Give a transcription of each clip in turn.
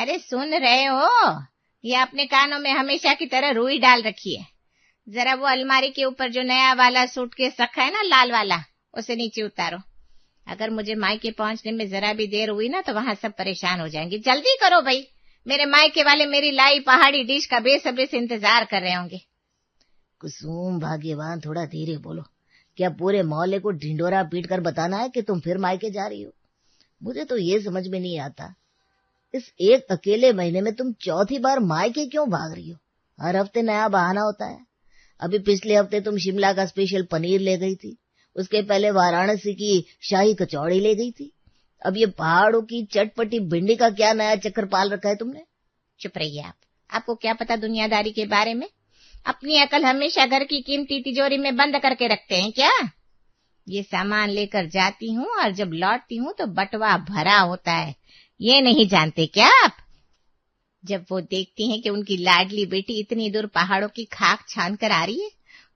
अरे सुन रहे हो? ये अपने कानों में हमेशा की तरह रुई डाल रखी है। जरा वो अलमारी के ऊपर जो नया वाला सूटकेस रखा है ना, लाल वाला, उसे नीचे उतारो। अगर मुझे मायके पहुंचने में जरा भी देर हुई ना तो वहां सब परेशान हो जाएंगे। जल्दी करो भाई, मेरे मायके वाले मेरी लाई पहाड़ी डिश का बेसब्री से इंतजार कर रहे होंगे। कुसुम भाग्यवान, थोड़ा धीरे बोलो। क्या पूरे मोहल्ले को ढिंडोरा पीट कर बताना है कि तुम फिर मायके जा रही हो? मुझे तो ये समझ में नहीं आता, इस एक अकेले महीने में तुम चौथी बार मायके क्यों भाग रही हो? हर हफ्ते नया बहाना होता है। अभी पिछले हफ्ते तुम शिमला का स्पेशल पनीर ले गई थी, उसके पहले वाराणसी की शाही कचौड़ी ले गई थी। अब ये पहाड़ों की चटपटी भिंडी का क्या नया चक्कर पाल रखा है तुमने? चुप रहिए आप। आपको क्या पता दुनियादारी के बारे में? अपनी अकल हमेशा घर की कीमती तिजोरी में बंद करके रखते हैं क्या? ये सामान लेकर जाती हूँ और जब लौटती हूँ तो बटवा भरा होता है, ये नहीं जानते क्या आप? जब वो देखती हैं कि उनकी लाडली बेटी इतनी दूर पहाड़ों की खाक छान कर आ रही है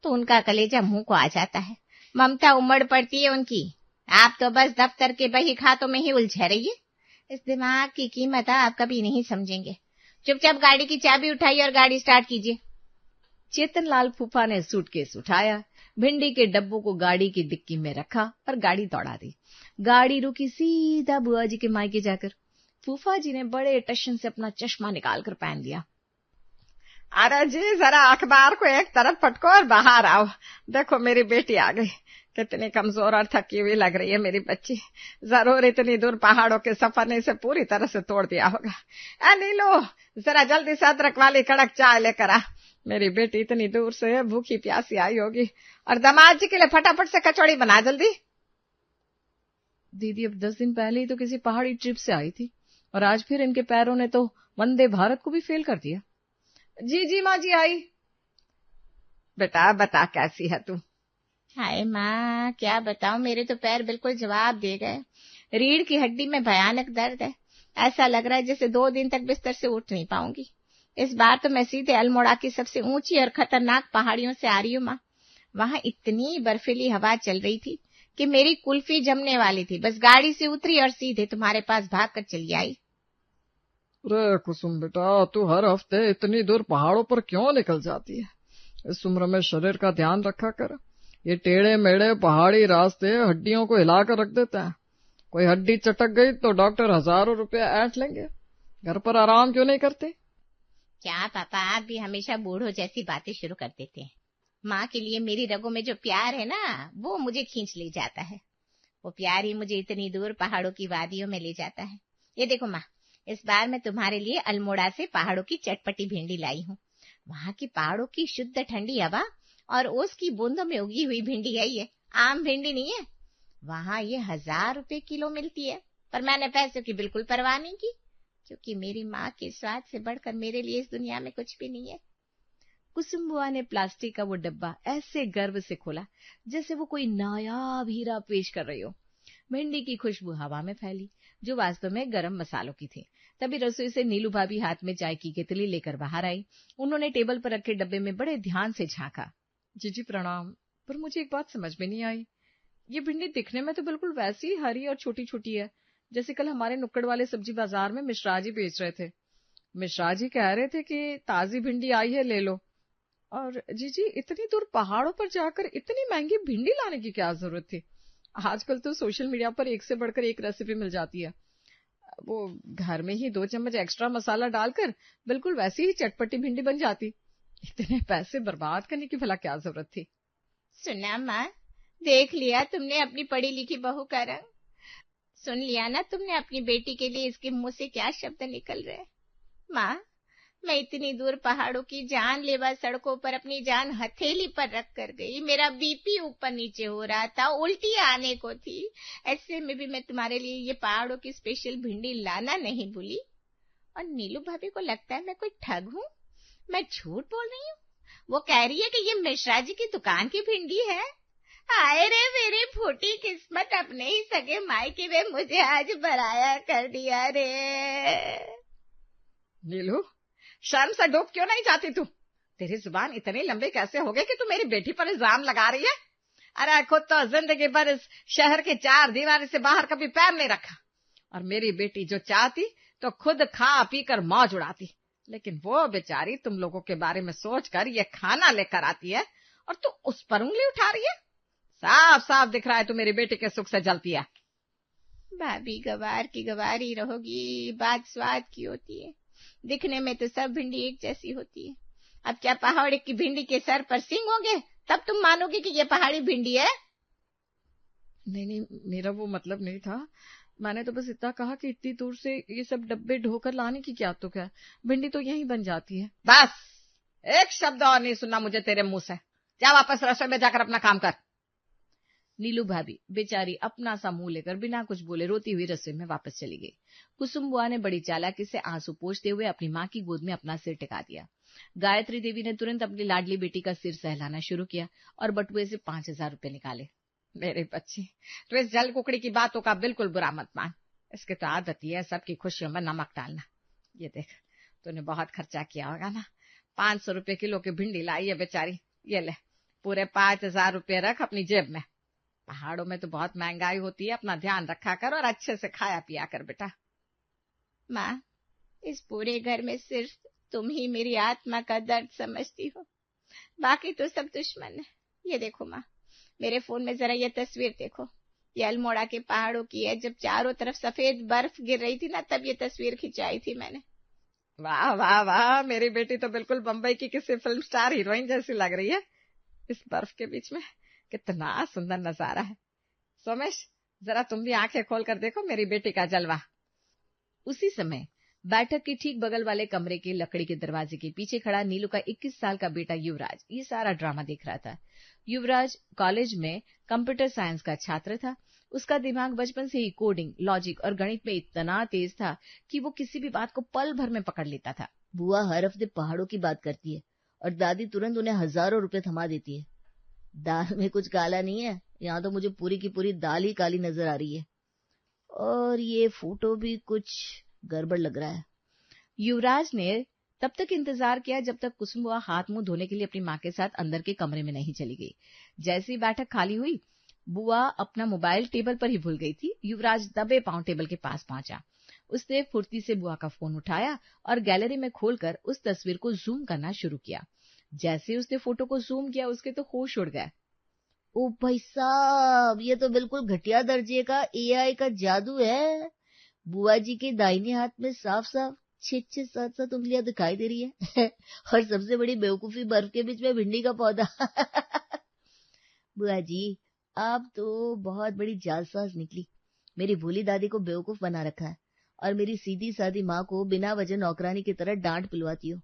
तो उनका कलेजा मुंह को आ जाता है, ममता उमड़ पड़ती है उनकी। आप तो बस दफ्तर के बही खातों में ही उलझे रहिए। इस दिमाग की कीमत आप कभी नहीं समझेंगे। चुपचाप गाड़ी की चाबी उठाइए और गाड़ी स्टार्ट कीजिए। चेतनलाल फूफा ने सूटकेस उठाया, भिंडी के डब्बों को गाड़ी की डिक्की में रखा और गाड़ी दौड़ा दी। गाड़ी रुकी सीधा बुआ जी के मायके जाकर। फूफा जी ने बड़े टशन से अपना चश्मा निकालकर पहन लिया। अरे जी, जरा अखबार को एक तरफ पटको और बाहर आओ। देखो मेरी बेटी आ गई। कितनी कमजोर और थकी हुई लग रही है मेरी बच्ची। जरूर इतनी दूर पहाड़ों के सफर ने इसे पूरी तरह से तोड़ दिया होगा। नीलू, जरा जल्दी से अदरक वाली कड़क चाय लेकर आ। मेरी बेटी इतनी दूर से भूखी प्यासी आई होगी। और दामाद जी के लिए फटाफट से कचौड़ी बना जल्दी। दीदी अब 10 दिन पहले ही तो किसी पहाड़ी ट्रिप से आई थी और आज फिर इनके पैरों ने तो वंदे भारत को भी फेल कर दिया। जी माँ जी आई। बेटा बता कैसी है तू? हाय माँ, क्या बताऊं, मेरे तो पैर बिल्कुल जवाब दे गए। रीढ़ की हड्डी में भयानक दर्द है। ऐसा लग रहा है जैसे 2 दिन तक बिस्तर से उठ नहीं पाऊंगी। इस बार तो मैं सीधे अल्मोड़ा की सबसे ऊंची और खतरनाक पहाड़ियों से आ रही हूँ माँ। वहां इतनी बर्फीली हवा चल रही थी कि मेरी कुल्फी जमने वाली थी। बस गाड़ी से उतरी और सीधे तुम्हारे पास भागकर चली आई। अरे कुसुम बेटा, तू हर हफ्ते इतनी दूर पहाड़ों पर क्यों निकल जाती है? इस उम्र में शरीर का ध्यान रखा कर। ये टेढ़े मेढ़े पहाड़ी रास्ते हड्डियों को हिलाकर रख देते हैं। कोई हड्डी चटक गई तो डॉक्टर हजारों रुपया ऐंठ लेंगे। घर पर आराम क्यों नहीं करते? क्या पापा, आप भी हमेशा बूढ़ों जैसी बातें शुरू कर देते हैं। माँ के लिए मेरी रगों में जो प्यार है ना, वो मुझे खींच ले जाता है। वो प्यार ही मुझे इतनी दूर पहाड़ों की वादियों में ले जाता है। ये देखो माँ, इस बार मैं तुम्हारे लिए अल्मोड़ा से पहाड़ों की चटपटी भिंडी लाई हूँ। वहां की पहाड़ों की शुद्ध ठंडी हवा और ओस की बूंदों में उगी हुई भिंडी है ये। आम भिंडी नहीं है। वहां ये 1000 रुपए किलो मिलती है। पर मैंने पैसों की बिल्कुल परवाह नहीं की, क्योंकि मेरी माँ के स्वाद से बढ़कर मेरे लिए इस दुनिया में कुछ भी नहीं है। कुसुम बुआ ने प्लास्टिक का वो डब्बा ऐसे गर्व से खोला जैसे वो कोई नायाब हीरा पेश कर रही हो। भिंडी की खुशबू हवा में फैली, जो वास्तव में गरम मसालों की थी। तभी रसोई से नीलू भाभी हाथ में चाय की केतली लेकर बाहर आई। उन्होंने टेबल पर रखे डब्बे में बड़े ध्यान से झांका। जी प्रणाम। पर मुझे एक बात समझ में नहीं आई। ये भिंडी दिखने में तो बिल्कुल वैसी ही हरी और छोटी छोटी है जैसे कल हमारे नुक्कड़ वाले सब्जी बाजार में मिश्रा जी बेच रहे थे। मिश्रा जी कह रहे थे कि ताजी भिंडी आई है, ले लो। और जी इतनी दूर पहाड़ों पर जाकर इतनी महंगी भिंडी लाने की क्या जरूरत थी? आजकल तो सोशल मीडिया पर एक से बढ़कर एक रेसिपी मिल जाती है। वो घर में ही 2 चम्मच एक्स्ट्रा मसाला डालकर बिल्कुल वैसी ही चटपटी भिंडी बन जाती। इतने पैसे बर्बाद करने की भला क्या जरूरत थी? सुना माँ, देख लिया तुमने अपनी पढ़ी लिखी बहू का रंग। सुन लिया ना तुमने अपनी बेटी के लिए इसके मुंह से क्या शब्द निकल रहे। माँ, मैं इतनी दूर पहाड़ों की जानलेवा सड़कों पर अपनी जान हथेली पर रख कर गई। मेरा बीपी ऊपर नीचे हो रहा था, उल्टी आने को थी। ऐसे में भी मैं तुम्हारे लिए ये पहाड़ों की स्पेशल भिंडी लाना नहीं भूली। और नीलू भाभी को लगता है मैं कोई ठग हूँ? मैं झूठ बोल रही हूँ? वो कह रही है कि ये मिश्रा जी की दुकान की भिंडी है। आए रे मेरी फूटी किस्मत, अपने ही सगे मायके में मुझे आज बराया कर दिया रे। नीलू, शर्म से डूब क्यों नहीं जाती तू? तेरी जुबान इतनी लंबी कैसे हो गई कि तू मेरी बेटी पर इल्जाम लगा रही है? अरे खुद तो जिंदगी भर इस शहर के 4 दीवार से बाहर कभी पैर नहीं रखा। और मेरी बेटी जो चाहती तो खुद खा पी कर मौज उड़ाती, लेकिन वो बेचारी तुम लोगों के बारे में सोचकर ये खाना लेकर आती है और तू उस पर उंगली उठा रही है। साफ साफ दिख रहा है तू मेरी बेटी के सुख से जलती है। भाभी गवार की गवार ही रहोगी, बात स्वाद की होती है। दिखने में तो सब भिंडी एक जैसी होती है। अब क्या पहाड़ी की भिंडी के सर पर सींग होंगे तब तुम मानोगे कि ये पहाड़ी भिंडी है? नहीं, मेरा वो मतलब नहीं था। मैंने तो बस इतना कहा कि इतनी दूर से ये सब डब्बे ढोकर लाने की क्या तुक है, भिंडी तो यहीं बन जाती है। बस एक शब्द और नहीं सुनना मुझे तेरे मुंह से। जा वापस रसोई में जाकर अपना काम कर। नीलू भाभी बेचारी अपना सा मुंह लेकर बिना कुछ बोले रोती हुई रसोई में वापस चली गई। कुसुम बुआ ने बड़ी चालाकी से आंसू पोंछते हुए अपनी माँ की गोद में अपना सिर टिका दिया। गायत्री देवी ने तुरंत अपनी लाडली बेटी का सिर सहलाना शुरू किया और बटुए से 5,000 रुपए निकाले। मेरे बच्चे, तो इस जल कुकड़ी की बातों का बिल्कुल बुरा मत मान। इसकी तो आदत ही है सबकी खुशियों में नमक डालना। ये देख, तूने बहुत खर्चा किया होगा ना। 500 रुपए किलो की भिंडी लाई है बेचारी। ये ले, पूरे 5,000 रुपए रख अपनी जेब में। पहाड़ों में तो बहुत महंगाई होती है, अपना ध्यान रखा कर और अच्छे से खाया पिया कर बेटा। माँ, इस पूरे घर में सिर्फ तुम ही मेरी आत्मा का दर्द समझती हो, बाकी तो सब दुश्मन है। ये देखो माँ, मेरे फोन में जरा ये तस्वीर देखो। ये अल्मोड़ा के पहाड़ों की है। जब चारों तरफ सफेद बर्फ गिर रही थी ना, तब ये तस्वीर खिंचाई थी मैंने। वाह वाह वाह, मेरी बेटी तो बिल्कुल बम्बई की किसी फिल्म स्टार हीरोइन जैसी लग रही है। इस बर्फ के बीच में कितना सुंदर नजारा है। सोमेश, जरा तुम भी आंखें खोल कर देखो मेरी बेटी का जलवा। उसी समय बैठक के ठीक बगल वाले कमरे के लकड़ी के दरवाजे के पीछे खड़ा नीलू का 21 साल का बेटा युवराज ये सारा ड्रामा देख रहा था। युवराज कॉलेज में कंप्यूटर साइंस का छात्र था। उसका दिमाग बचपन से ही कोडिंग, लॉजिक और गणित में इतना तेज था कि वो किसी भी बात को पल भर में पकड़ लेता था। बुआ हर हफ्ते पहाड़ों की बात करती है और दादी तुरंत उन्हें हजारों रुपए थमा देती है। दाल में कुछ काला नहीं है, यहाँ तो मुझे पूरी की पूरी दाल ही काली नजर आ रही है। और ये फोटो भी कुछ गड़बड़ लग रहा है। युवराज ने तब तक इंतजार किया जब तक कुसुम बुआ हाथ मुंह धोने के लिए अपनी माँ के साथ अंदर के कमरे में नहीं चली गई। जैसे ही बैठक खाली हुई, बुआ अपना मोबाइल टेबल पर ही भूल गई थी। युवराज दबे पांव टेबल के पास पहुंचा। उसने फुर्ती से बुआ का फोन उठाया और गैलरी में खोलकर उस तस्वीर को जूम करना शुरू किया। जैसे उसने फोटो को जूम किया, उसके तो होश उड़ गए। ओ भाई साहब, ये तो बिल्कुल घटिया दर्जे का एआई का जादू है। बुआ जी के दाहिने हाथ में साफ साफ 6-6 7-7 उंगलियां दिखाई दे रही है और सबसे बड़ी बेवकूफी, बर्फ के बीच में भिंडी का पौधा। बुआ जी, आप तो बहुत बड़ी जालसाज निकली। मेरी भोली दादी को बेवकूफ बना रखा है और मेरी सीधी सादी माँ को बिना वजह नौकरानी की तरह डांट पिलवाती हो।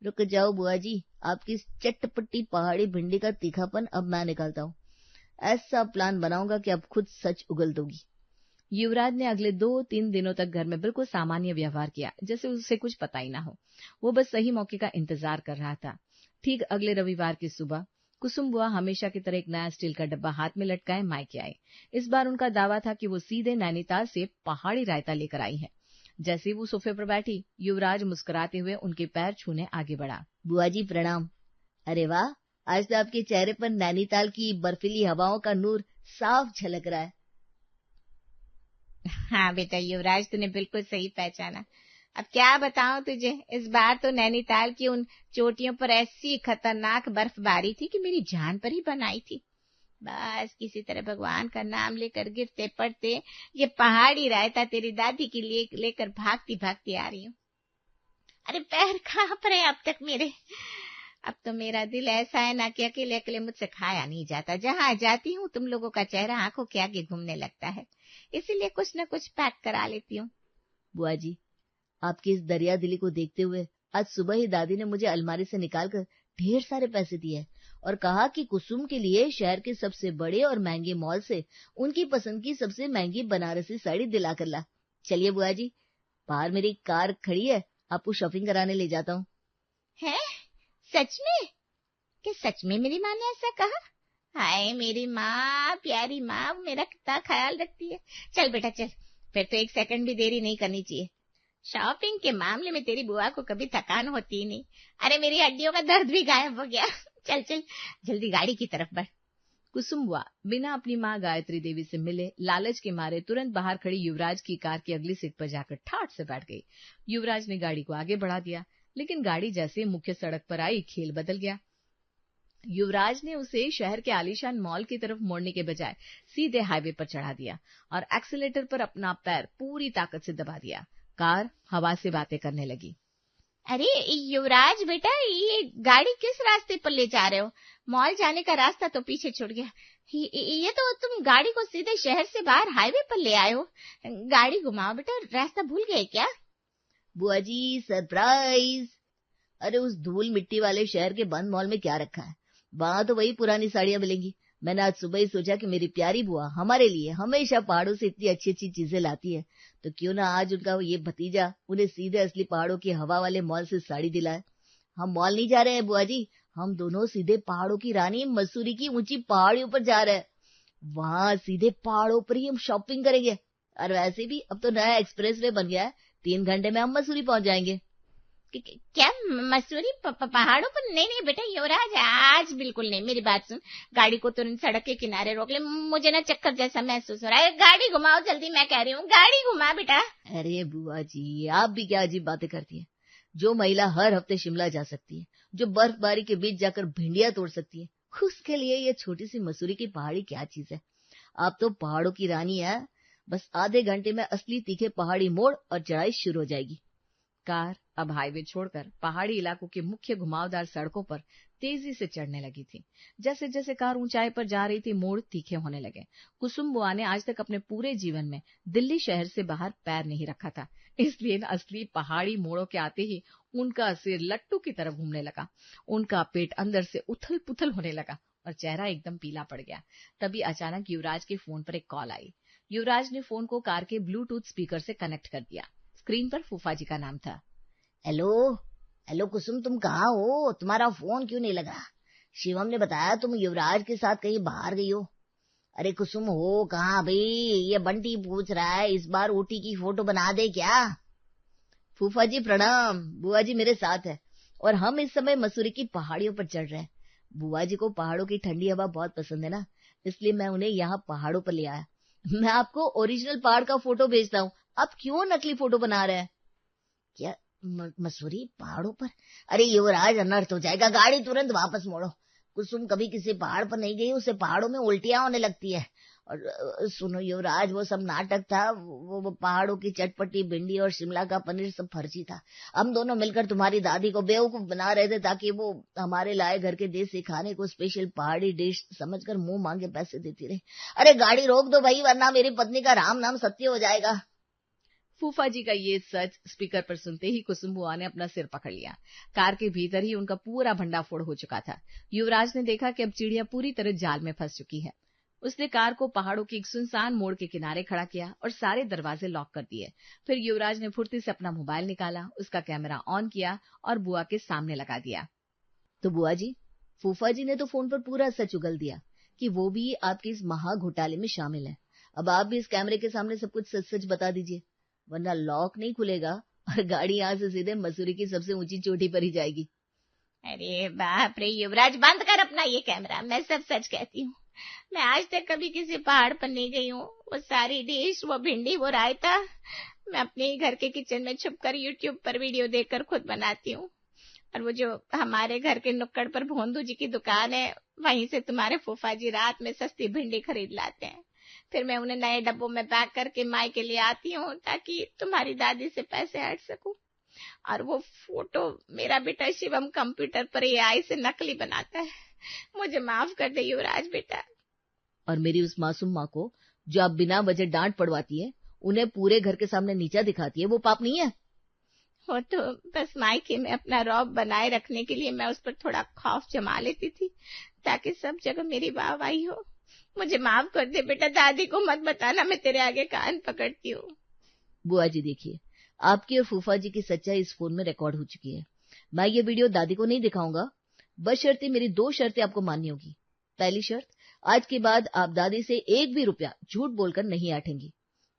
रुक जाओ बुआ जी, आपकी चटपटी पहाड़ी भिंडी का तीखापन अब मैं निकालता हूँ। ऐसा प्लान बनाऊंगा कि अब खुद सच उगल दोगी। युवराज ने अगले 2-3 दिनों तक घर में बिल्कुल सामान्य व्यवहार किया, जैसे उसे कुछ पता ही ना हो। वो बस सही मौके का इंतजार कर रहा था। ठीक अगले रविवार की सुबह कुसुम बुआ हमेशा की तरह एक नया स्टील का डब्बा हाथ में लटकाए मायके आई। इस बार उनका दावा था कि वो सीधे नैनीताल से पहाड़ी रायता लेकर आई है। जैसे वो सोफे पर बैठी, युवराज मुस्कुराते हुए उनके पैर छूने आगे बढ़ा। बुआ जी प्रणाम। अरे वाह, आज तो आपके चेहरे पर नैनीताल की बर्फीली हवाओं का नूर साफ झलक रहा है। हाँ बेटा युवराज, तूने बिल्कुल सही पहचाना। अब क्या बताऊं तुझे, इस बार तो नैनीताल की उन चोटियों पर ऐसी खतरनाक बर्फबारी थी कि मेरी जान पर ही बनाई थी। बस किसी तरह भगवान का नाम लेकर गिरते पड़ते ये पहाड़ी रायता तेरी दादी के लिए लेकर भागती भागती आ रही हूँ। अरे पैर कांप रहे अब तक मेरे। अब तो मेरा दिल ऐसा है ना कि अकेले अकेले मुझसे खाया नहीं जाता। जहां जाती हूँ तुम लोगों का चेहरा आंखों के आगे घूमने लगता है, इसीलिए कुछ न कुछ पैक करा लेती हूँ। बुआ जी, आपकी इस दरिया दिली को देखते हुए आज सुबह ही दादी ने मुझे अलमारी से निकालकर ढेर सारे पैसे दिए और कहा कि कुसुम के लिए शहर के सबसे बड़े और महंगे मॉल से उनकी पसंद की सबसे महंगी बनारसी साड़ी दिला कर ला। चलिए बुआ जी, बाहर मेरी कार खड़ी है, आपको शॉपिंग कराने ले जाता हूँ। है सच में? कि सच में मेरी माँ ने ऐसा कहा? हाय मेरी माँ, प्यारी माँ, मेरा कितना ख्याल रखती है। चल बेटा चल, फिर तो एक सेकंड भी देरी नहीं करनी चाहिए। शॉपिंग के मामले में तेरी बुआ को कभी थकान होती ही नहीं। अरे मेरी हड्डियों का दर्द भी गायब हो गया। चल चल जल्दी गाड़ी की तरफ बढ़। कुसुम बुआ बिना अपनी माँ गायत्री देवी से मिले लालच के मारे तुरंत बाहर खड़ी युवराज की कार की अगली सीट पर जाकर ठाठ से बैठ गई। युवराज ने गाड़ी को आगे बढ़ा दिया, लेकिन गाड़ी जैसे मुख्य सड़क पर आई, खेल बदल गया। युवराज ने उसे शहर के आलीशान मॉल की तरफ मोड़ने के बजाय सीधे हाईवे पर चढ़ा दिया और एक्सीलेटर पर अपना पैर पूरी ताकत से दबा दिया। कार हवा से बातें करने लगी। अरे युवराज बेटा, ये गाड़ी किस रास्ते पर ले जा रहे हो? मॉल जाने का रास्ता तो पीछे छूट गया। ये तो तुम गाड़ी को सीधे शहर से बाहर हाईवे पर ले आए हो। गाड़ी घुमाओ बेटा, रास्ता भूल गए क्या? बुआ जी सरप्राइज। अरे उस धूल मिट्टी वाले शहर के बंद मॉल में क्या रखा है? वहां तो वही पुरानी साड़ियां मिलेंगी। मैंने आज सुबह ही सोचा कि मेरी प्यारी बुआ हमारे लिए हमेशा पहाड़ों से इतनी अच्छी अच्छी चीजें लाती है, तो क्यों ना आज उनका ये भतीजा उन्हें सीधे असली पहाड़ों की हवा वाले मॉल से साड़ी दिलाए। हम मॉल नहीं जा रहे हैं बुआ जी, हम दोनों सीधे पहाड़ों की रानी मसूरी की ऊंची पहाड़ियों पर जा रहे हैं। वहां सीधे पहाड़ों पर ही हम शॉपिंग करेंगे। और वैसे भी अब तो नया एक्सप्रेस वे बन गया है, 3 घंटे में हम मसूरी पहुंच जाएंगे। क्या मसूरी पहाड़ों पर? नहीं बेटा युवराज, आज बिल्कुल नहीं। मेरी बात सुन, गाड़ी को तुरंत सड़क के किनारे रोक ले। मुझे ना चक्कर जैसा महसूस हो रहा है। गाड़ी घुमाओ जल्दी, मैं कह रही हूँ, गाड़ी घुमा बेटा। अरे बुआ जी, आप भी क्या अजीब बातें करती हैं। जो महिला हर हफ्ते शिमला जा सकती है, जो बर्फबारी के बीच जाकर भिंडियां तोड़ सकती है, उसके लिए ये छोटी सी मसूरी की पहाड़ी क्या चीज है। आप तो पहाड़ों की रानी है। बस आधे घंटे में असली तीखे पहाड़ी मोड़ और चढ़ाई शुरू हो जाएगी। कार अब हाईवे छोड़कर पहाड़ी इलाकों के मुख्य घुमावदार सड़कों पर तेजी से चढ़ने लगी थी। जैसे जैसे कार ऊंचाई पर जा रही थी, मोड़ तीखे होने लगे। कुसुम बुआ ने आज तक अपने पूरे जीवन में दिल्ली शहर से बाहर पैर नहीं रखा था, इसलिए असली पहाड़ी मोड़ों के आते ही उनका सिर लट्टू की तरह घूमने लगा। उनका पेट अंदर से उथल पुथल होने लगा और चेहरा एकदम पीला पड़ गया। तभी अचानक युवराज के फोन पर एक कॉल आई। युवराज ने फोन को कार के ब्लूटूथ स्पीकर से कनेक्ट कर दिया। स्क्रीन पर फूफा जी का नाम था। हेलो कुसुम, तुम कहाँ हो? तुम्हारा फोन क्यों नहीं लगा? शिवम ने बताया तुम युवराज के साथ कहीं बाहर गई हो। अरे कुसुम हो कहाँ भाई? ये बंटी पूछ रहा है, इस बार ऊटी की फोटो बना दे क्या? फूफा जी प्रणाम। बुआ जी मेरे साथ है और हम इस समय मसूरी की पहाड़ियों पर चढ़ रहे हैं। बुआ जी को पहाड़ों की ठंडी हवा बहुत पसंद है ना, इसलिए मैं उन्हें यहाँ पहाड़ों पर ले आया। मैं आपको ओरिजिनल पहाड़ का फोटो भेजता हूँ, आप क्यों नकली फोटो बना रहे हैं? क्या मसूरी पहाड़ों पर? अरे युवराज अनर्थ हो जाएगा, गाड़ी तुरंत वापस मोड़ो। कुसुम कभी किसी पहाड़ पर नहीं गई, उसे पहाड़ों में उल्टियां होने लगती है। और सुनो युवराज, वो सब नाटक था। वो पहाड़ों की चटपटी भिंडी और शिमला का पनीर सब फर्जी था। हम दोनों मिलकर तुम्हारी दादी को बेवकूफ बना रहे थे ताकि वो हमारे लाए घर के देसी खाने को स्पेशल पहाड़ी डिश समझकर मुंह मांगे पैसे देती रही। अरे गाड़ी रोक दो भाई, वरना मेरी पत्नी का राम नाम सत्य हो जाएगा। फूफा जी का ये सच स्पीकर पर सुनते ही कुसुम बुआ ने अपना सिर पकड़ लिया। कार के भीतर ही उनका पूरा भंडाफोड़ हो चुका था। युवराज ने देखा कि अब चिड़िया पूरी तरह जाल में फंस चुकी है। उसने कार को पहाड़ों की एक सुनसान मोड़ के किनारे खड़ा किया और सारे दरवाजे लॉक कर दिए। फिर युवराज ने फुर्ती से अपना मोबाइल निकाला, उसका कैमरा ऑन किया और बुआ के सामने लगा दिया। तो बुआ जी, फूफा जी ने तो फोन पर पूरा सच उगल दिया कि वो भी आपके इस महा घोटाले में शामिल है। अब आप भी इस कैमरे के सामने सब कुछ सच सच बता दीजिए, वरना लॉक नहीं खुलेगा और गाड़ी यहाँ से सीधे मसूरी की सबसे ऊंची चोटी पर ही जाएगी। अरे बाप रे युवराज, बंद कर अपना ये कैमरा। मैं सब सच कहती हूँ। मैं आज तक कभी किसी पहाड़ पर नहीं गई हूँ। वो सारी डिश, वो भिंडी, वो रायता मैं अपने ही घर के किचन में छुपकर यूट्यूब पर वीडियो देखकर खुद बनाती हूँ। और वो जो हमारे घर के नुक्कड़ पर भोंदू जी की दुकान है, वहीं से तुम्हारे फूफा जी रात में सस्ती भिंडी खरीद लाते हैं। फिर मैं उन्हें नए डब्बों में पैक करके माई के लिए आती हूँ ताकि तुम्हारी दादी से पैसे हट सकूं। और वो फोटो मेरा बेटा शिवम कंप्यूटर पर AI से नकली बनाता है। मुझे माफ कर दे युवराज बेटा। और मेरी उस मासूम माँ को जो आप बिना वजह डांट पड़वाती है, उन्हें पूरे घर के सामने नीचा दिखाती है, वो पाप नहीं है? वो तो बस मायके में अपना रौब बनाए रखने के लिए मैं उस पर थोड़ा खौफ जमा लेती थी ताकि सब जगह मेरी वाहवाही हो। मुझे माफ कर दे बेटा, दादी को मत बताना, मैं तेरे आगे कान पकड़ती हूँ। बुआ जी देखिए, आपकी और फूफा जी की सच्चाई इस फोन में रिकॉर्ड हो चुकी है। मैं ये वीडियो दादी को नहीं दिखाऊंगा, बशर्ते मेरी 2 शर्तें आपको माननी होगी। पहली शर्त, आज के बाद आप दादी से 1 भी रुपया झूठ बोलकर नहीं आठेंगी।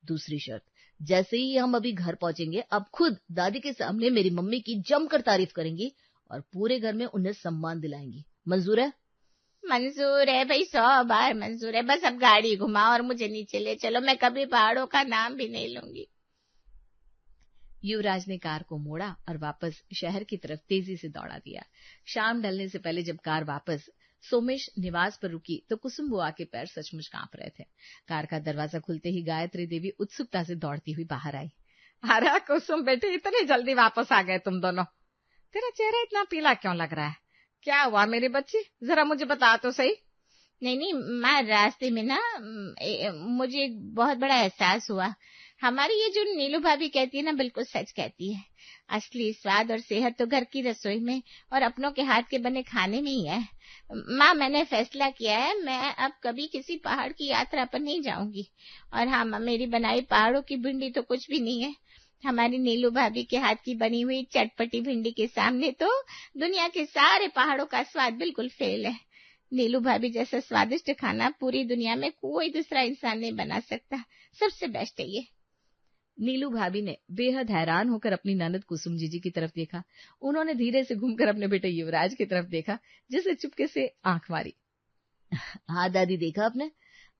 दूसरी शर्त, जैसे ही हम अभी घर पहुंचेंगे, आप खुद दादी के सामने मेरी मम्मी की जमकर तारीफ करेंगी और पूरे घर में उन्हें सम्मान दिलाएंगी। मंजूर है? मंजूर है भाई, 100 बार मंजूर है। बस अब गाड़ी घुमाओ और मुझे नीचे ले चलो, मैं कभी पहाड़ों का नाम भी नहीं लूंगी। युवराज ने कार को मोड़ा और वापस शहर की तरफ तेजी से दौड़ा दिया। शाम ढलने से पहले जब कार वापस सोमेश निवास पर रुकी तो कुसुम बुआ के पैर सचमुच कांप रहे थे। कार का दरवाजा खुलते ही गायत्री देवी उत्सुकता से दौड़ती हुई बाहर आई। अरे कुसुम बेटी, इतनी जल्दी वापस आ गए तुम दोनों। तेरा चेहरा इतना पीला क्यों लग रहा है? क्या हुआ मेरी बच्ची, जरा मुझे बता तो सही। नहीं माँ, रास्ते में ना मुझे एक बहुत बड़ा एहसास हुआ। हमारी ये जो नीलू भाभी कहती है ना, बिल्कुल सच कहती है। असली स्वाद और सेहत तो घर की रसोई में और अपनों के हाथ के बने खाने में ही है। माँ, मैंने फैसला किया है, मैं अब कभी किसी पहाड़ की यात्रा पर नहीं जाऊंगी। और हाँ माँ, मेरी बनाई पहाड़ों की भिंडी तो कुछ भी नहीं है। हमारी नीलू भाभी के हाथ की बनी हुई चटपटी भिंडी के सामने तो दुनिया के सारे पहाड़ों का स्वाद बिल्कुल फेल है। नीलू भाभी जैसा स्वादिष्ट खाना पूरी दुनिया में कोई दूसरा इंसान नहीं बना सकता। सबसे बेस्ट है ये। नीलू भाभी ने बेहद हैरान होकर अपनी ननद कुसुम जीजी की तरफ देखा। उन्होंने धीरे से घूमकर अपने बेटे युवराज की तरफ देखा, जिसे चुपके से आंख मारी। हाँ दादी, देखा आपने,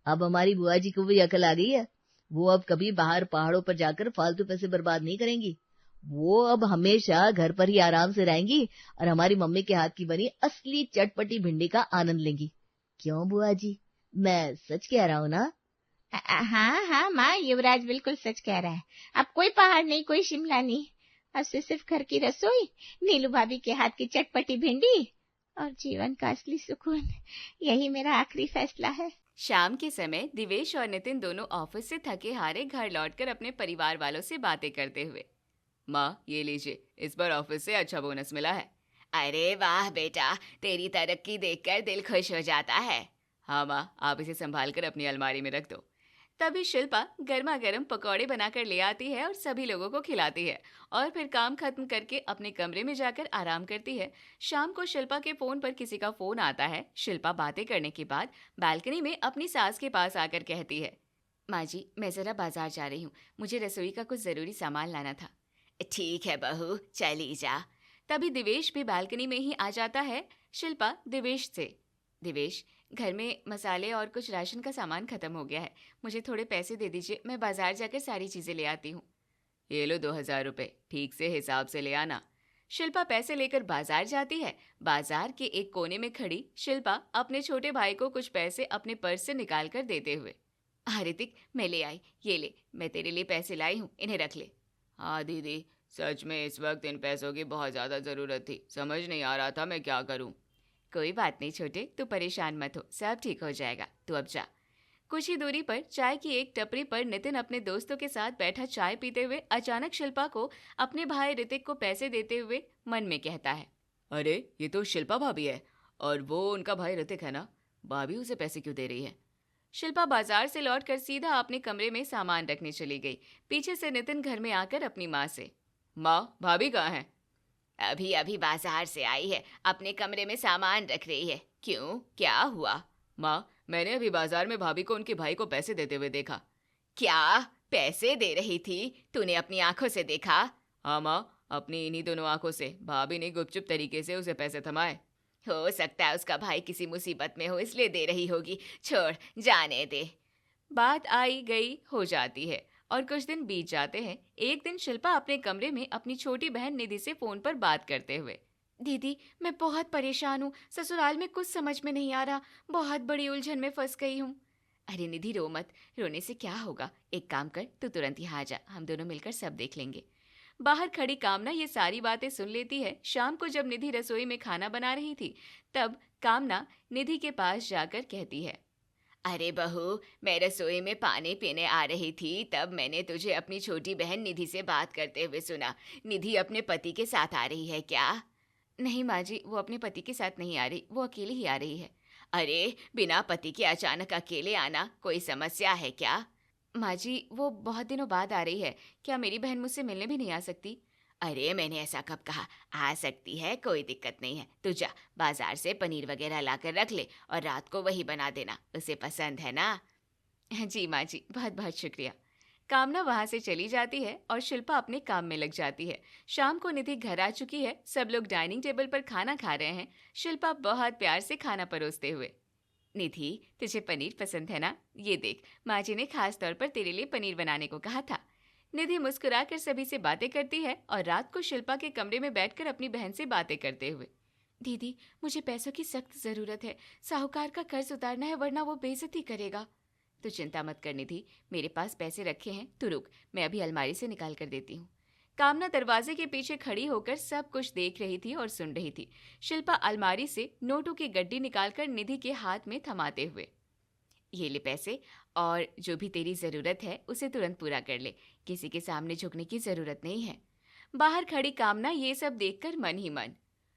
अब हमारी बुआ जी को भी अकल आ गई है। वो अब कभी बाहर पहाड़ों पर जाकर फालतू पैसे बर्बाद नहीं करेंगी। वो अब हमेशा घर पर ही आराम से रहेंगी और हमारी मम्मी के हाथ की बनी असली चटपटी भिंडी का आनंद लेंगी। क्यों बुआ जी, मैं सच कह रहा हूँ ना? हाँ माँ, युवराज बिल्कुल सच कह रहा है। अब कोई पहाड़ नहीं, कोई शिमला नहीं, अब से सिर्फ घर की रसोई, नीलू भाभी के हाथ की चटपटी भिंडी और जीवन का असली सुकून। यही मेरा आखिरी फैसला है। शाम के समय दिवेश और नितिन दोनों ऑफिस से थके हारे घर लौटकर अपने परिवार वालों से बातें करते हुए, माँ ये लीजिए, इस बार ऑफिस से अच्छा बोनस मिला है। अरे वाह बेटा, तेरी तरक्की देखकर दिल खुश हो जाता है। हाँ माँ, आप इसे संभाल कर अपनी अलमारी में रख दो। तभी शिल्पा गर्मा गर्म पकौड़े बनाकर ले आती है और सभी लोगों को खिलाती है और फिर काम खत्म करके अपने कमरे में जाकर आराम करती है। शाम को शिल्पा के फोन पर किसी का फोन आता है। शिल्पा बातें करने के बाद बालकनी में अपनी सास के पास आकर कहती है, माँ जी, मैं जरा बाजार जा रही हूँ, मुझे रसोई का कुछ जरूरी सामान लाना था। ठीक है बहू, चली जा। तभी दिवेश भी बालकनी में ही आ जाता है। शिल्पा दिवेश से, दिवेश, घर में मसाले और कुछ राशन का सामान खत्म हो गया है, मुझे थोड़े पैसे दे दीजिए, मैं बाजार जाकर सारी चीजें ले आती हूँ। ये लो 2000 रुपए, ठीक से हिसाब से ले आना। शिल्पा पैसे लेकर बाजार जाती है। बाजार के एक कोने में खड़ी शिल्पा अपने छोटे भाई को कुछ पैसे अपने पर्स से निकाल कर देते हुए, हाँ ऋतिक, मैं ले आई, ये ले, मैं तेरे लिए पैसे लाई हूँ, इन्हें रख ले। हाँ दीदी, सच में इस वक्त इन पैसों की बहुत ज्यादा जरूरत थी, समझ नहीं आ रहा था मैं क्या करूं। कोई बात नहीं छोटे, तू परेशान मत हो, सब ठीक हो जाएगा, तू अब जा। कुछ ही दूरी पर चाय की एक टपरी पर नितिन अपने दोस्तों के साथ बैठा चाय पीते हुए अचानक शिल्पा को अपने भाई ऋतिक को पैसे देते हुए मन में कहता है, अरे ये तो शिल्पा भाभी है और वो उनका भाई ऋतिक है ना, भाभी उसे पैसे क्यों दे रही है। शिल्पा बाजार से लौटकर सीधा अपने कमरे में सामान रखने चली गई। पीछे से नितिन घर में आकर अपनी माँ से, माँ भाभी कहाँ है। अभी अभी बाजार से आई है, अपने कमरे में सामान रख रही है। क्यों, क्या हुआ। माँ, मैंने अभी बाजार में भाभी को उनके भाई को पैसे देते हुए देखा। क्या, पैसे दे रही थी, तूने अपनी आंखों से देखा। हाँ माँ, अपनी इन्हीं दोनों आंखों से। भाभी ने गुपचुप तरीके से उसे पैसे थमाए। हो सकता है उसका भाई किसी मुसीबत में हो, इसलिए दे रही होगी, छोड़, जाने दे। बात आई गई हो जाती है और कुछ दिन बीत जाते हैं। एक दिन शिल्पा अपने कमरे में अपनी छोटी बहन निधि से फोन पर बात करते हुए, दीदी मैं बहुत परेशान हूँ, ससुराल में कुछ समझ में नहीं आ रहा, बहुत बड़ी उलझन में फंस गई हूँ। अरे निधि रो मत, रोने से क्या होगा, एक काम कर, तू तुरंत यहाँ आ जा, हम दोनों मिलकर सब देख लेंगे। बाहर खड़ी कामना ये सारी बातें सुन लेती है। शाम को जब निधि रसोई में खाना बना रही थी तब कामना निधि के पास जाकर कहती है, अरे बहू, मैं रसोई में पानी पीने आ रही थी, तब मैंने तुझे अपनी छोटी बहन निधि से बात करते हुए सुना। निधि अपने पति के साथ आ रही है क्या। नहीं माँ जी, वो अपने पति के साथ नहीं आ रही, वो अकेली ही आ रही है। अरे बिना पति के अचानक अकेले आना, कोई समस्या है क्या। माँ जी, वो बहुत दिनों बाद आ रही है, क्या मेरी बहन मुझसे मिलने भी नहीं आ सकती। अरे मैंने ऐसा कब कहा, आ सकती है, कोई दिक्कत नहीं है। तू जा बाजार से पनीर वगैरह लाकर रख ले और रात को वही बना देना, उसे पसंद है ना। जी माँ जी, बहुत बहुत शुक्रिया। कामना वहां से चली जाती है और शिल्पा अपने काम में लग जाती है। शाम को निधि घर आ चुकी है। सब लोग डाइनिंग टेबल पर खाना खा रहे हैं, शिल्पा बहुत प्यार से खाना परोसते हुए। निधि, तुझे पनीर पसंद है ना? ये देख, माँ जी ने खास तौर पर तेरे लिए पनीर बनाने को कहा था। निधि मुस्कुराकर सभी से बातें करती है और रात को शिल्पा के कमरे में बैठकर अपनी बहन से बातें करते हुए। दीदी, मुझे पैसों की सख्त जरूरत है, साहूकार का कर्ज उतारना है वरना वो बेइज्जती करेगा। तू चिंता मत कर निधि, मेरे पास पैसे रखे हैं, तू रुक, मैं अभी अलमारी से निकाल कर देती हूँ। कामना दरवाजे के पीछे खड़ी होकर सब कुछ देख रही थी और सुन रही थी। शिल्पा अलमारी से नोटों की गड्डी निकालकर निधि के हाथ में थमाते हुए, ये ले पैसे, और जो भी तेरी जरूरत है उसे तुरंत पूरा कर ले, किसी के सामने झुकने की जरूरत नहीं है। बाहर खड़ी कामना ये सब देखकर मन ही मन,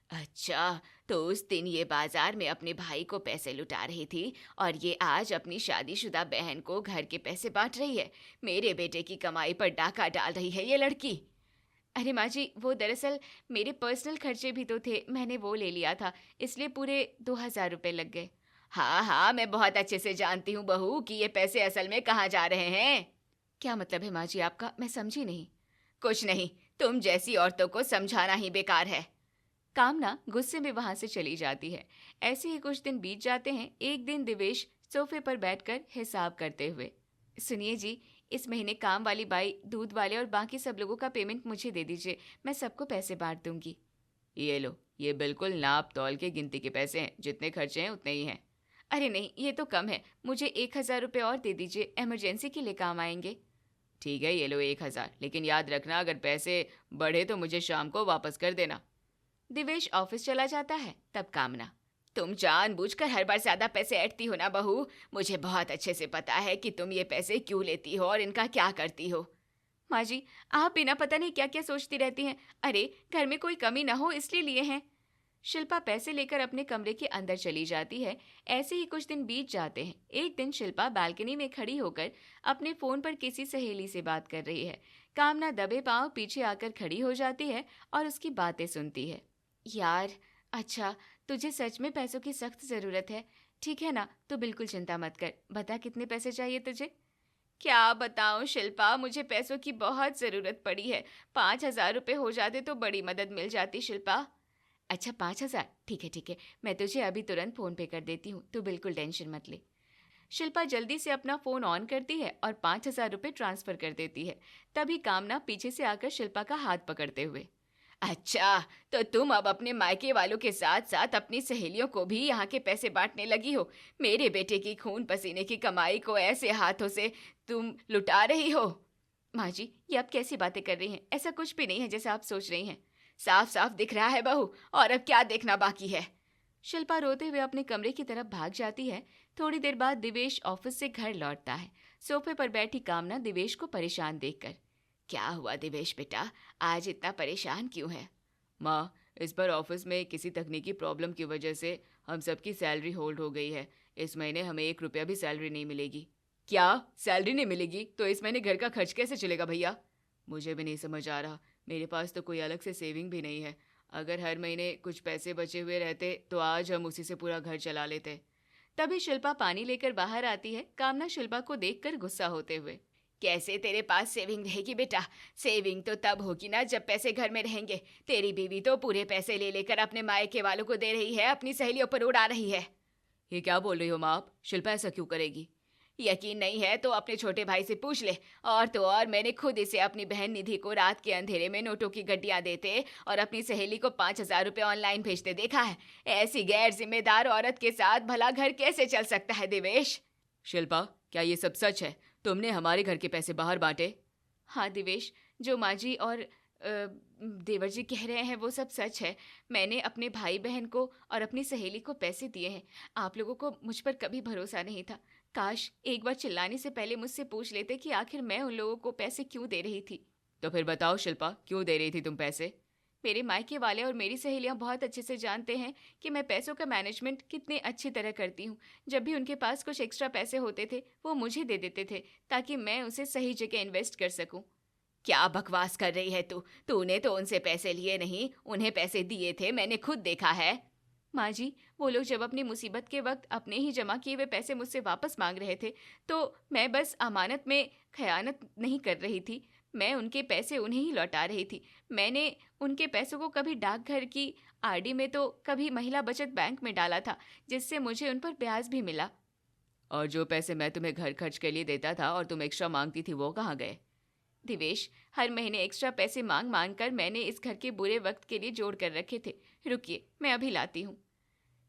अच्छा, तो उस दिन ये बाजार में अपने भाई को पैसे लुटा रही थी और ये आज अपनी शादीशुदा बहन को घर के पैसे बांट रही है। मेरे बेटे की कमाई पर डाका डाल रही है ये लड़की। अरे माँ जी, वो दरअसल मेरे पर्सनल खर्चे भी तो थे, मैंने वो ले लिया था, इसलिए पूरे 2000 रुपए लग गए। हाँ हाँ, मैं बहुत अच्छे से जानती हूँ बहू कि ये पैसे असल में कहाँ जा रहे हैं। क्या मतलब है माँ जी आपका? मैं समझी नहीं। कुछ नहीं, तुम जैसी औरतों को समझाना ही बेकार है। कामना गुस्से में वहां से चली जाती है। ऐसे ही कुछ दिन बीत जाते हैं। एक दिन दिवेश सोफे पर बैठकर हिसाब करते हुए, सुनिए जी, इस महीने काम वाली बाई, दूध वाले और बाकी सब लोगों का पेमेंट मुझे दे दीजिए, मैं सबको पैसे बांट दूंगी। ये लो, ये बिल्कुल नाप तौल के गिनती के पैसे हैं, जितने खर्चे हैं उतने ही हैं। अरे नहीं, ये तो कम है, मुझे 1000 रुपये और दे दीजिए, इमरजेंसी के लिए काम आएंगे। ठीक है, ये लो 1000, लेकिन याद रखना अगर पैसे बढ़े तो मुझे शाम को वापस कर देना। दिवेश ऑफिस चला जाता है। तब कामना, तुम जानबूझकर हर बार ज्यादा पैसे ऐंठती हो ना बहू, मुझे बहुत अच्छे से पता है कि तुम ये पैसे क्यों लेती हो और इनका क्या करती हो। माँ जी, आप बिना पता नहीं क्या क्या सोचती रहती हैं। अरे घर में कोई कमी ना हो इसलिए लिए हैं। शिल्पा पैसे लेकर अपने कमरे के अंदर चली जाती है। ऐसे ही कुछ दिन बीत जाते हैं। एक दिन शिल्पा बालकनी में खड़ी होकर अपने फोन पर किसी सहेली से बात कर रही है। कामना दबे पांव पीछे आकर खड़ी हो जाती है और उसकी बातें सुनती है। यार, अच्छा, तुझे सच में पैसों की सख्त जरूरत है, ठीक है ना? तो बिल्कुल चिंता मत कर, बता कितने पैसे चाहिए तुझे? क्या बताऊं शिल्पा, मुझे पैसों की बहुत जरूरत पड़ी है। 5000 रुपये हो जाते तो बड़ी मदद मिल जाती शिल्पा। अच्छा, 5000, ठीक है, मैं तुझे अभी तुरंत फोन पे कर देती हूँ, तू बिल्कुल टेंशन मत ले। शिल्पा जल्दी से अपना फोन ऑन करती है और 5000 रुपये ट्रांसफर कर देती है। तभी कामना पीछे से आकर शिल्पा का हाथ पकड़ते हुए, अच्छा, तो तुम अब अपने मायके वालों के साथ साथ अपनी सहेलियों को भी यहाँ के पैसे बांटने लगी हो। मेरे बेटे की खून पसीने की कमाई को ऐसे हाथों से तुम लुटा रही हो। माँ जी, ये आप कैसी बातें कर रही हैं? ऐसा कुछ भी नहीं है जैसा आप सोच रही हैं। साफ साफ दिख रहा है बहू, और अब क्या देखना बाकी है। शिल्पा रोते हुए अपने कमरे की तरफ भाग जाती है। थोड़ी देर बाद दिवेश ऑफिस से घर लौटता है। सोफे पर बैठी कामना दिवेश को परेशान देखकर, क्या हुआ दिवेश बेटा, आज इतना परेशान क्यों है? माँ, इस बार ऑफिस में किसी तकनीकी प्रॉब्लम की वजह से हम सबकी सैलरी होल्ड हो गई है। इस महीने हमें 1 रुपया भी सैलरी नहीं मिलेगी। क्या, सैलरी नहीं मिलेगी? तो इस महीने घर का खर्च कैसे चलेगा भैया? मुझे भी नहीं समझ आ रहा, मेरे पास तो कोई अलग से सेविंग भी नहीं है। अगर हर महीने कुछ पैसे बचे हुए रहते तो आज हम उसी से पूरा घर चला लेते। तभी शिल्पा पानी लेकर बाहर आती है। कामना शिल्पा को देखकर गुस्सा होते हुए, कैसे तेरे पास सेविंग रहेगी बेटा? सेविंग तो तब होगी ना जब पैसे घर में रहेंगे। तेरी बीवी तो पूरे पैसे ले लेकर अपने मायके वालों को दे रही है, अपनी सहेलियों पर उड़ा रही है। ये क्या बोल रही हो माँ आप? शिल्पा ऐसा क्यों करेगी? यकीन नहीं है तो अपने छोटे भाई से पूछ ले। और तो और मैंने खुद इसे अपनी बहन निधि को रात के अंधेरे में नोटों की गड्डियां देते और अपनी सहेली को 5000 रुपये ऑनलाइन भेजते देखा है। ऐसी गैर जिम्मेदार औरत के साथ भला घर कैसे चल सकता है दिवेश? शिल्पा, क्या ये सब सच है? तुमने हमारे घर के पैसे बाहर बांटे? हाँ दिवेश, जो माँ जी और देवर जी कह रहे हैं वो सब सच है। मैंने अपने भाई बहन को और अपनी सहेली को पैसे दिए हैं। आप लोगों को मुझ पर कभी भरोसा नहीं था। काश एक बार चिल्लाने से पहले मुझसे पूछ लेते कि आखिर मैं उन लोगों को पैसे क्यों दे रही थी। तो फिर बताओ शिल्पा, क्यों दे रही थी तुम पैसे? मेरे मायके वाले और मेरी सहेलियां बहुत अच्छे से जानते हैं कि मैं पैसों का मैनेजमेंट कितने अच्छी तरह करती हूँ। जब भी उनके पास कुछ एक्स्ट्रा पैसे होते थे वो मुझे दे देते थे ताकि मैं उसे सही जगह इन्वेस्ट कर सकूं। क्या बकवास कर रही है तू? तूने तो उनसे पैसे लिए नहीं, उन्हें पैसे दिए थे, मैंने खुद देखा है। माँ जी, वो लोग जब अपनी मुसीबत के वक्त अपने ही जमा किए हुए पैसे मुझसे वापस मांग रहे थे तो मैं बस अमानत में खयानत नहीं कर रही थी, मैं उनके पैसे उन्हें ही लौटा रही थी। मैंने उनके पैसों को कभी डाकघर की आरडी में तो कभी महिला बचत बैंक में डाला था, जिससे मुझे उन पर ब्याज भी मिला। और जो पैसे मैं तुम्हें घर खर्च के लिए देता था और तुम एक्स्ट्रा मांगती थी, वो कहाँ गए? दिवेश, हर महीने एक्स्ट्रा पैसे मांग मांग कर मैंने इस घर के बुरे वक्त के लिए जोड़ कर रखे थे। रुकिए, मैं अभी लाती हूँ।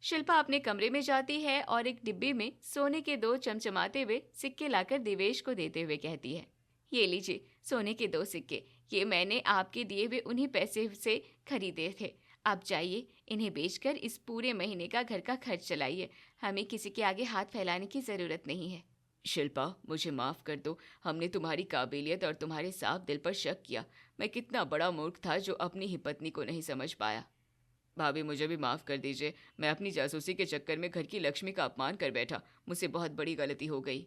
शिल्पा अपने कमरे में जाती है और एक डिब्बी में सोने के 2 चमचमाते हुए सिक्के लाकर दिवेश को देते हुए कहती है, ये लीजिए सोने के 2 सिक्के, ये मैंने आपके दिए हुए उन्हीं पैसे से खरीदे थे। आप जाइए, इन्हें बेचकर इस पूरे महीने का घर का खर्च चलाइए। हमें किसी के आगे हाथ फैलाने की ज़रूरत नहीं है। शिल्पा, मुझे माफ़ कर दो, हमने तुम्हारी काबिलियत और तुम्हारे साफ दिल पर शक किया। मैं कितना बड़ा मूर्ख था जो अपनी ही पत्नी को नहीं समझ पाया। भाभी, मुझे भी माफ़ कर दीजिए, मैं अपनी जासूसी के चक्कर में घर की लक्ष्मी का अपमान कर बैठा, मुझसे बहुत बड़ी गलती हो गई।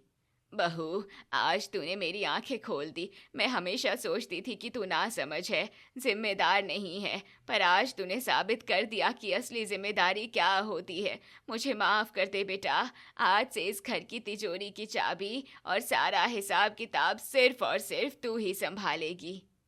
बहू, आज तूने मेरी आंखें खोल दी। मैं हमेशा सोचती थी कि तू ना समझ है, जिम्मेदार नहीं है, पर आज तूने साबित कर दिया कि असली जिम्मेदारी क्या होती है। मुझे माफ़ कर दे बेटा, आज से इस घर की तिजोरी की चाबी और सारा हिसाब किताब सिर्फ और सिर्फ तू ही संभालेगी।